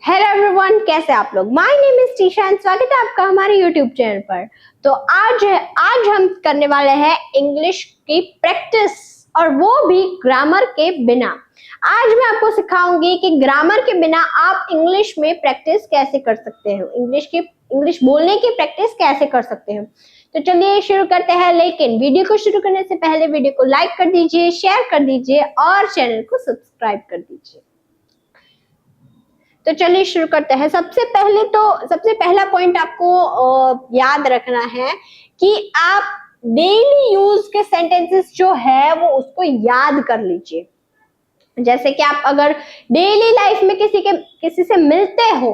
Hello everyone, कैसे आप लोग। My name is Trisha and स्वागत है आपका हमारे यूट्यूब चैनल पर। तो आज हम करने वाले हैं इंग्लिश की प्रैक्टिस, और वो भी ग्रामर के बिना। आज मैं आपको सिखाऊंगी कि ग्रामर के बिना आप इंग्लिश में प्रैक्टिस कैसे कर सकते हो, इंग्लिश बोलने की प्रैक्टिस कैसे कर सकते हो। तो चलिए शुरू करते हैं, लेकिन वीडियो को शुरू करने से पहले वीडियो को लाइक कर दीजिए, शेयर कर दीजिए और चैनल को सब्सक्राइब कर दीजिए। तो चलिए शुरू करते हैं। सबसे पहला पॉइंट आपको याद रखना है कि आप डेली यूज के सेंटेंसेस जो है वो उसको याद कर लीजिए। जैसे कि आप अगर डेली लाइफ में किसी से मिलते हो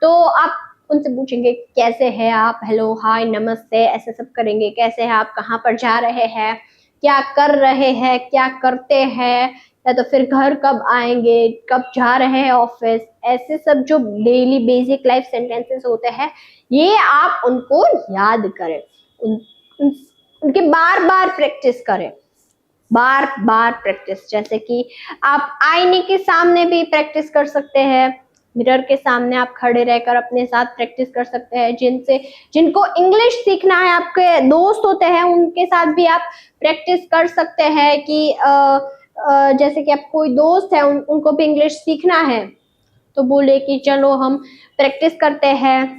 तो आप उनसे पूछेंगे कैसे हैं आप, हेलो, हाय, नमस्ते, ऐसे सब करेंगे। कैसे हैं आप, कहाँ पर जा रहे हैं, क्या कर रहे हैं, क्या करते हैं, या तो फिर घर कब आएंगे, कब जा रहे हैं ऑफिस। ऐसे सब जो डेली बेसिक लाइफ सेंटेंसेस होते हैं ये आप उनको याद करें, उनकी बार बार प्रैक्टिस करें, बार बार प्रैक्टिस। जैसे कि आप आईने के सामने भी प्रैक्टिस कर सकते हैं, मिरर के सामने आप खड़े रहकर अपने साथ प्रैक्टिस कर सकते हैं। जिनको इंग्लिश सीखना है, आपके दोस्त होते हैं, उनके साथ भी आप प्रैक्टिस कर सकते हैं कि जैसे कि आप कोई दोस्त है, उनको भी इंग्लिश सीखना है तो बोले कि चलो हम प्रैक्टिस करते हैं।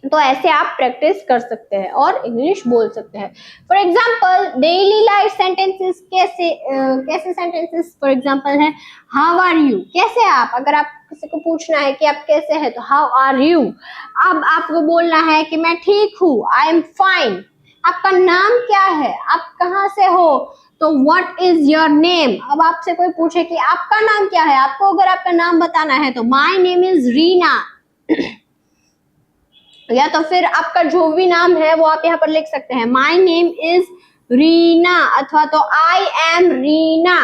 तो ऐसे आप प्रैक्टिस कर सकते हैं और इंग्लिश बोल सकते हैं। For example daily life sentences कैसे सेंटेंसेस फॉर एग्जाम्पल है हाउ आर यू, कैसे आप। अगर आप किसी को पूछना है कि आप कैसे हैं तो हाउ आर यू। अब आपको बोलना है कि मैं ठीक हूँ, आई एम फाइन। आपका नाम क्या है, आप कहाँ से हो, तो व्हाट इज योर नेम। अब आपसे कोई पूछे कि आपका नाम क्या है, आपको अगर आपका नाम बताना है तो माई नेम इज रीना, या तो फिर आपका जो भी नाम है वो आप यहाँ पर लिख सकते हैं, माई नेम इज रीना, अथवा तो आई एम रीना।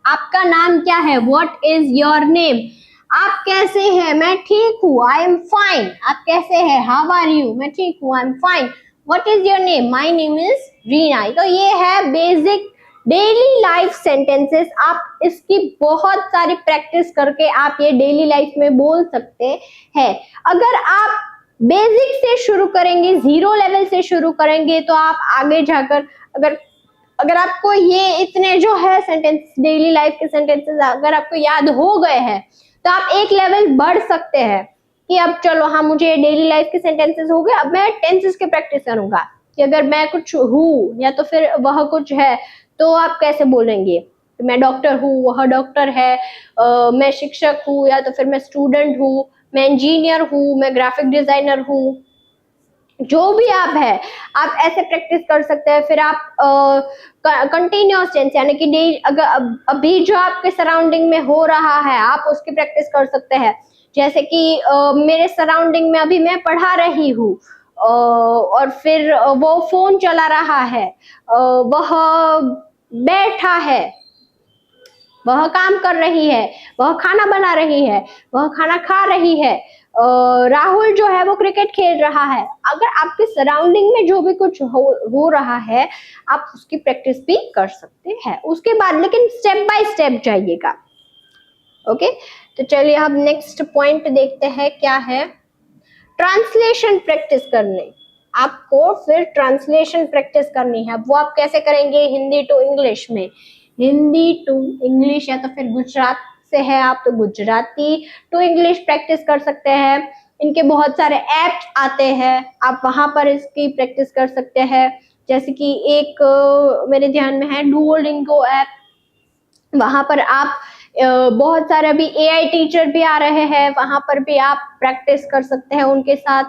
आपका नाम क्या है, व्हाट इज योर नेम। आप कैसे हैं, मैं ठीक हूँ, आई एम फाइन। आप कैसे हैं, हाउ आर यू, मैं ठीक हूँ, I am fine. What is your name, my name is Reena. तो ये है बेसिक डेली लाइफ सेंटेंसेस। आप इसकी बहुत सारी प्रैक्टिस करके आप ये डेली लाइफ में बोल सकते हैं। अगर आप बेसिक से शुरू करेंगे, जीरो लेवल से शुरू करेंगे, तो आप आगे जाकर अगर आपको ये इतने जो है सेंटेंस, डेली लाइफ के सेंटेंसेस अगर आपको याद हो गए हैं तो आप एक लेवल बढ़ सकते हैं कि अब चलो, हाँ, मुझे डेली लाइफ के सेंटेंसेस हो गए, अब मैं टेंसेस की प्रैक्टिस करूंगा कि अगर मैं कुछ हूँ या तो फिर वह कुछ है तो आप कैसे बोलेंगे। मैं डॉक्टर हूँ, वह डॉक्टर है, मैं शिक्षक हूँ, या तो फिर मैं स्टूडेंट हूँ, मैं इंजीनियर हूँ, मैं ग्राफिक डिजाइनर हूँ। जो भी आप है आप ऐसे प्रैक्टिस कर सकते हैं। फिर आप कंटिन्यूअस टेंस यानी कि अगर अभी जो आपके सराउंडिंग में हो रहा है आप उसकी प्रैक्टिस कर सकते हैं। जैसे कि मेरे सराउंडिंग में अभी मैं पढ़ा रही हूँ, और फिर वो फोन चला रहा है, वह बैठा है, वह काम कर रही है, वह खाना बना रही है, वह खाना खा रही है, राहुल जो है वो क्रिकेट खेल रहा है। अगर आपके सराउंडिंग में जो भी कुछ हो रहा है आप उसकी प्रैक्टिस भी कर सकते हैं उसके बाद, लेकिन स्टेप बाय स्टेप जाइएगा। ओके, तो चलिए हम नेक्स्ट पॉइंट देखते हैं क्या है। ट्रांसलेशन प्रैक्टिस करने, आपको फिर ट्रांसलेशन प्रैक्टिस करनी है। वो आप कैसे करेंगे, हिंदी टू इंग्लिश में, हिंदी टू इंग्लिश, या तो फिर गुजरात से है आप तो गुजराती टू इंग्लिश प्रैक्टिस कर सकते हैं। इनके बहुत सारे ऐप्स आते हैं, आप वहां पर इसकी प्रैक्टिस कर सकते हैं। जैसे कि एक मेरे ध्यान में है डुओलिंगो ऐप, वहां पर आप बहुत सारे अभी एआई टीचर भी आ रहे हैं, वहां पर भी आप प्रैक्टिस कर सकते हैं उनके साथ।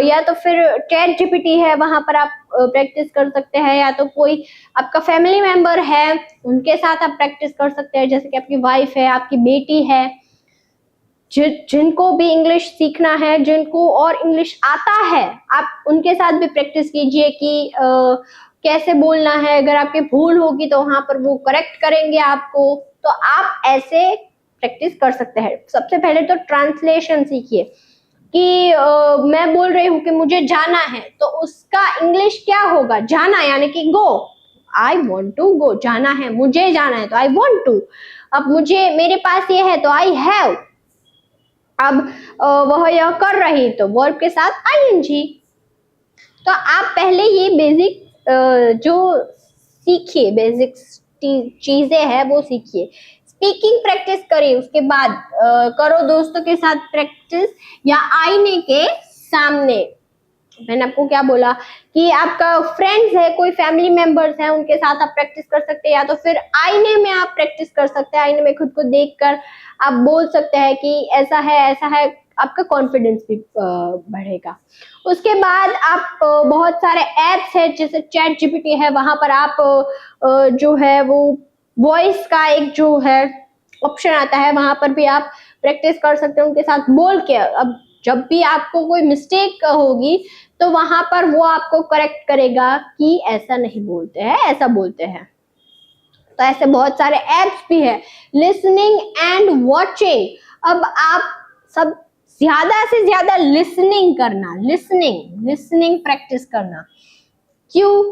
या तो फिर चैट जीपीटी है, वहां पर आप प्रैक्टिस कर सकते हैं, या तो कोई आपका फैमिली मेंबर है उनके साथ आप प्रैक्टिस कर सकते हैं। जैसे कि आपकी वाइफ है, आपकी बेटी है, जिनको भी इंग्लिश सीखना है, जिनको और इंग्लिश आता है, आप उनके साथ भी प्रैक्टिस कीजिए कि कैसे बोलना है। अगर आपकी भूल होगी तो वहां पर वो करेक्ट करेंगे आपको। तो आप ऐसे प्रैक्टिस कर सकते हैं। सबसे पहले तो ट्रांसलेशन सीखिए कि मैं बोल रही हूँ कि मुझे जाना है, तो उसका इंग्लिश क्या होगा, जाना यानी कि गो, आई वॉन्ट टू गो, जाना है, मुझे जाना है तो आई वॉन्ट टू। अब मेरे पास ये है तो आई हैव। अब वह यह कर रही तो वर्ब के साथ आईएनजी। तो आप पहले ये बेसिक जो सीखिए, बेसिक चीजें हैं वो सीखिए, स्पीकिंग प्रैक्टिस करिए, उसके बाद करो दोस्तों के साथ प्रैक्टिस या आईने के सामने। मैंने आपको क्या बोला कि आपका फ्रेंड्स है, कोई फैमिली मेंबर्स हैं, उनके साथ आप प्रैक्टिस कर सकते हैं, या तो फिर आईने में आप प्रैक्टिस कर सकते हैं। आईने में खुद को देखकर आप बोल सकते हैं कि ऐसा है ऐसा है, आपका कॉन्फिडेंस भी बढ़ेगा। उसके बाद आप बहुत सारे एप्स है जैसे चैट जीपीटी है, वहां पर आप जो है वो वॉइस का एक जो है ऑप्शन आता है, वहां पर भी आप प्रैक्टिस कर सकते हैं उनके साथ बोल के। अब जब भी आपको कोई मिस्टेक होगी तो वहां पर वो आपको करेक्ट करेगा कि ऐसा नहीं बोलते हैं, ऐसा बोलते हैं। तो ऐसे बहुत सारे एप्स भी है। लिसनिंग एंड वॉचिंग, अब आप सब ज्यादा से ज्यादा लिसनिंग करना, लिसनिंग प्रैक्टिस करना। क्यों?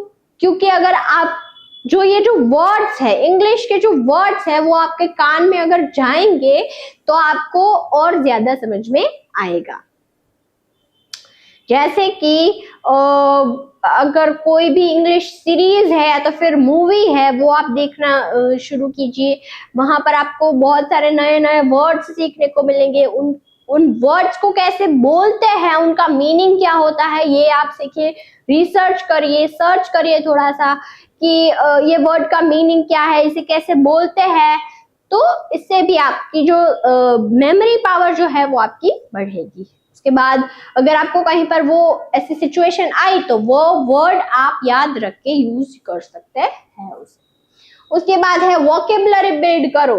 क्योंकि अगर आप जो ये जो वर्ड्स है, इंग्लिश के जो वर्ड्स है, वो आपके कान में अगर जाएंगे तो आपको और ज्यादा समझ में आएगा। जैसे कि अगर कोई भी इंग्लिश सीरीज है या तो फिर मूवी है, वो आप देखना शुरू कीजिए। वहां पर आपको बहुत सारे नए नए वर्ड्स सीखने को मिलेंगे। उन वर्ड्स को कैसे बोलते हैं, उनका मीनिंग क्या होता है, ये आप सीखिए। रिसर्च करिए, सर्च करिए थोड़ा सा कि ये वर्ड का मीनिंग क्या है, इसे कैसे बोलते हैं। तो इससे भी आपकी जो मेमोरी पावर जो है वो आपकी बढ़ेगी। उसके बाद अगर आपको कहीं पर वो ऐसी सिचुएशन आई तो वो वर्ड आप याद रख के यूज कर सकते हैं उसे। उसके बाद है वोकेबलरी बिल्ड करो।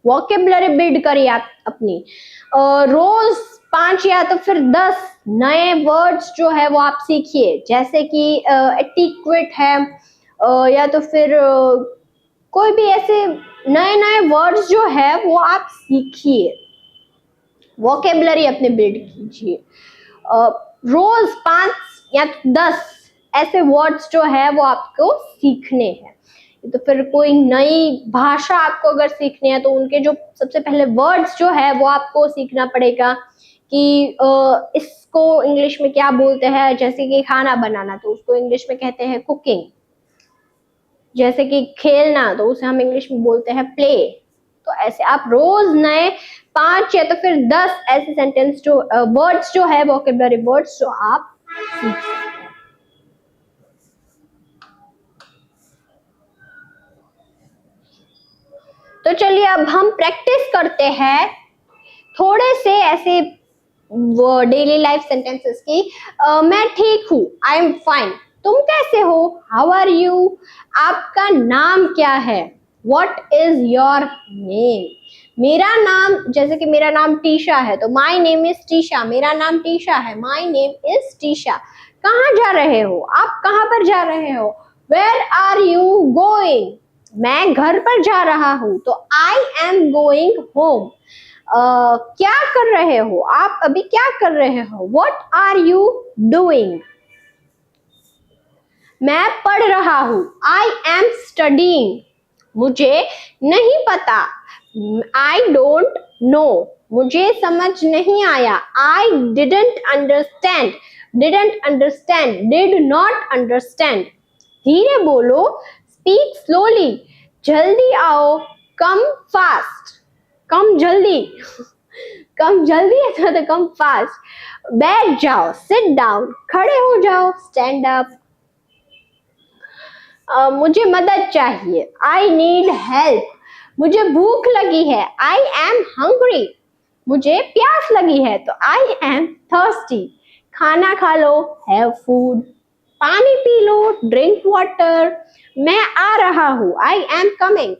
वोकेबलरी बिल्ड करिए आप अपनी। रोज 5 या तो फिर 10 नए वर्ड्स जो है वो आप सीखिए। जैसे कि एटिक्वेट है, या तो फिर कोई भी ऐसे नए नए वर्ड्स जो है वो आप सीखिए, वोकेबलरी अपने बिल्ड कीजिए। रोज 5 या 10 ऐसे वर्ड्स जो है वो आपको सीखने हैं। तो फिर कोई नई भाषा आपको अगर सीखनी है तो उनके जो सबसे पहले वर्ड्स जो है वो आपको सीखना पड़ेगा कि इसको इंग्लिश में क्या बोलते हैं। जैसे कि खाना बनाना तो उसको इंग्लिश में कहते हैं कुकिंग। जैसे कि खेलना तो उसे हम इंग्लिश में बोलते हैं प्ले। तो ऐसे आप रोज नए 5 या तो फिर 10 ऐसे सेंटेंस जो वर्ड्स जो है, वोकेबलरी वर्ड्स जो आप सीख सकते हैं। तो चलिए अब हम प्रैक्टिस करते हैं थोड़े से ऐसे डेली लाइफ सेंटेंसेस की। मैं ठीक हूँ, आई एम फाइन। तुम कैसे हो, हाउ आर यू। आपका नाम क्या है, व्हाट इज योर नेम। मेरा नाम, जैसे कि मेरा नाम टीशा है तो माई नेम इज टीशा। मेरा नाम टीशा है, माई नेम इज टीशा। कहाँ जा रहे हो, आप कहाँ पर जा रहे हो। वेयर आर यू गोइंग, मैं घर पर जा रहा हूँ तो आई एम गोइंग होम। क्या कर रहे हो, आप अभी क्या कर रहे हो, व्हाट आर यू डूइंग। मैं पढ़ रहा हूँ, आई एम स्टडीइंग। मुझे नहीं पता, आई डोंट नो। मुझे समझ नहीं आया, I didn't understand. Didn't understand, did not understand. धीरे बोलो, स्पीक स्लोली। जल्दी आओ, कम फास्ट। कम जल्दी कम जल्दी है तो कम फास्ट। बैठ जाओ, सिट डाउन। खड़े हो जाओ, स्टैंड अप। मुझे मदद चाहिए, आई नीड हेल्प। मुझे भूख लगी है, आई एम हंग्री। मुझे प्यास लगी है तो आई एम थर्स्टी। खाना खा लो, हैव फूड। पानी पी लो, ड्रिंक वाटर। मैं आ रहा हूँ, आई एम कमिंग।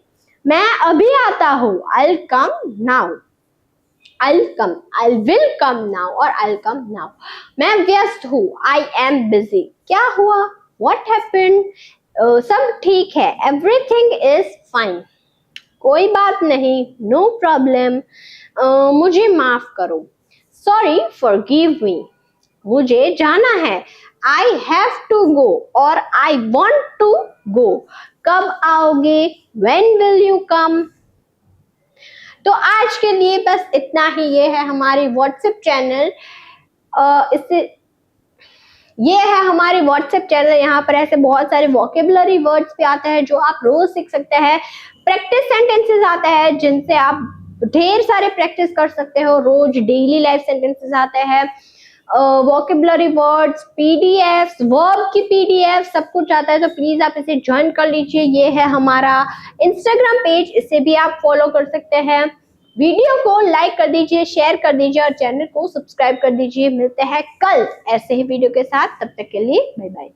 मैं अभी आता हूँ, I come now. I'll come, I will come now और I'll come now। मैं व्यस्त हूँ, I am busy। क्या हुआ, what happened। सब ठीक है, everything is fine। कोई बात नहीं, no problem। मुझे माफ करो, sorry, forgive me। मुझे जाना है, I have to go और I want to go। कब आओगे, when will you come। तो आज के लिए बस इतना ही। ये है हमारी व्हाट्सएप चैनल, ये है हमारी व्हाट्सएप चैनल। यहाँ पर ऐसे बहुत सारे वोकेबुलरी वर्ड्स भी आते हैं जो आप रोज सीख सकते हैं। प्रैक्टिस सेंटेंसेस आता है जिनसे आप ढेर सारे प्रैक्टिस कर सकते हो रोज। डेली लाइफ सेंटेंसेस आते हैं, वोकेबुलरी वर्ड्स, पीडीएफ, वर्ब की पीडीएफ, सब कुछ आता है। तो प्लीज आप इसे ज्वाइन कर लीजिए। ये है हमारा इंस्टाग्राम पेज, इसे भी आप फॉलो कर सकते हैं। वीडियो को लाइक कर दीजिए, शेयर कर दीजिए और चैनल को सब्सक्राइब कर दीजिए। मिलते हैं कल ऐसे ही वीडियो के साथ, तब तक के लिए बाय बाय।